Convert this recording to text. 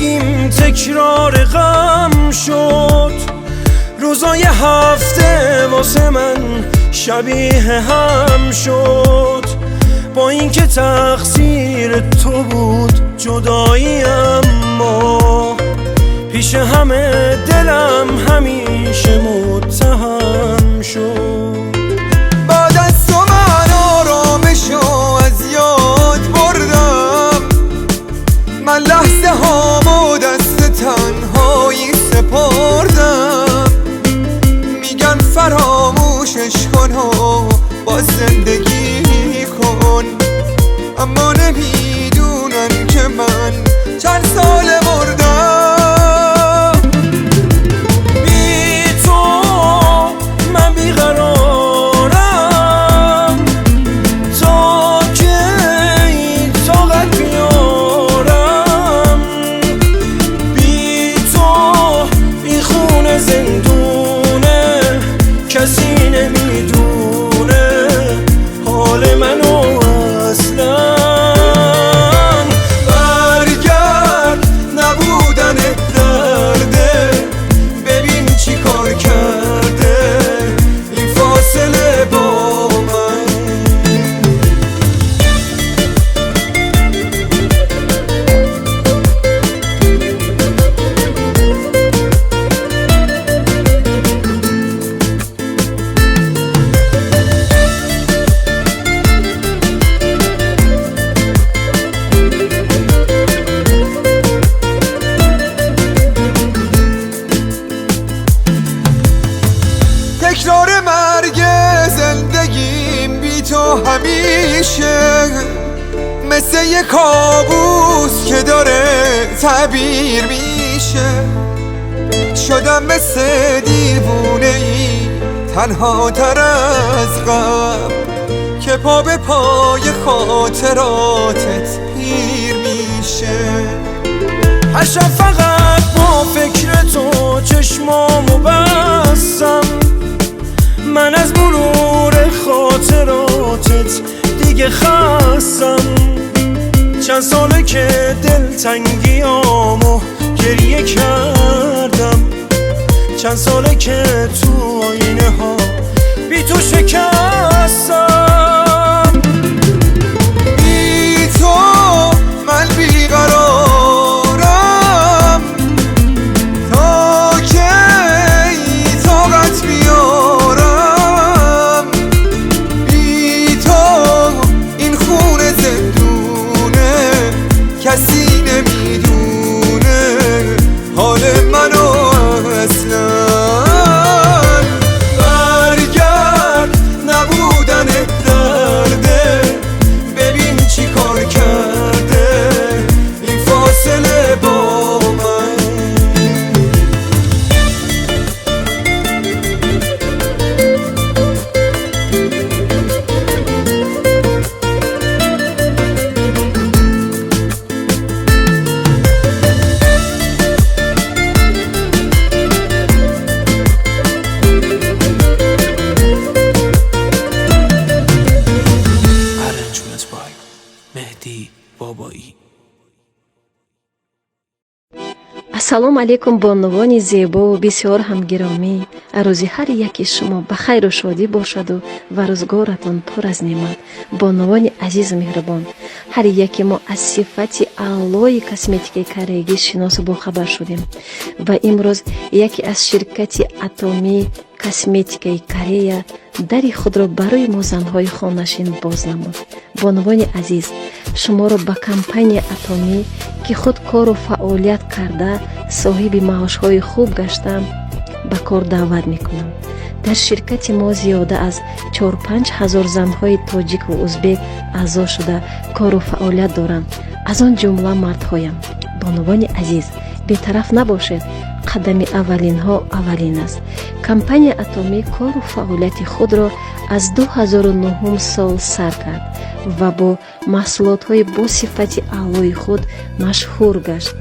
زندگیم تکرار غم شد، روزای هفته واسه من شبیه هم شد. با اینکه تقصیر تو بود جدایی، اما پیش همه دلم همیشه متهم شد. بعد از تو من آرامشو از یاد بردم، من لحظه هامو دست تنهایی سپردم. میگن فراموشش کن و با زندگی کن، اما نمیدونن که من چند سال مردم. بی تو من بیقرارم، تا که طاقت بیارم. بی تو این خونه زندونه، کسی نمیدونه حال منو اصلا. برگرد نبودن درده، ببین چی کار کرده این فاصله با من. تکرار مرگ زندگیم بی تو همیشه مثل یه کابوس که داره تعبیر میشه. شدم مثل دیوونه ای تنها تر از غم، که پا به پای خاطراتت پیر میشه. هر شب فقط با فکر تو چشمامو بستم، من از مرور خاطراتت دیگه خستم. چند ساله که دلتنگیامو گریه کردم، چند ساله که تو آینه ها بی تو شکستم. بی تو من بیقرارم، تا که طاقت بیارم. بی تو این خونه زندونه، کسی نمیدونه حال منو اصلا. برگرد نبودن درده، ببین چی کار کرده این فاصله با من. Arrangements by Mehdi Babai. ассалому алайкум бонувони зебову бисёр ҳамгиромӣ. рӯзи ҳар яки шумо ба хайру шодӣ бошаду ва рӯзгоратон пур аз неъмат. бонувони азизу меҳрубон, ҳар яке мо аз сифати аълои косметикаи кореягӣ шиносу бохабар шудем ва имрӯз яке аз ширкати атомии косметикаи Корея дари худро барои мо занҳои хонашин боз намуд. бонувони азиз, шуморо ба компания атомӣ ки худ кору фаъолият карда соҳиби маошҳои хуб гашта ба кор даъват мекунам. дар ширкати мо зиёда аз 4-5 ҳазор занҳои тоҷику узбек аъзо шуда кору фаъолият доранд, аз он ҷумла мардҳоям. бонувони азиз, бетараф набошед, қадами аввалинҳо аввалин аст. компания атомӣ кору фаъолияти худро аз 2009 сол сар кард ва бо маҳсулотҳои бо сифати аълои худ машҳур гашт.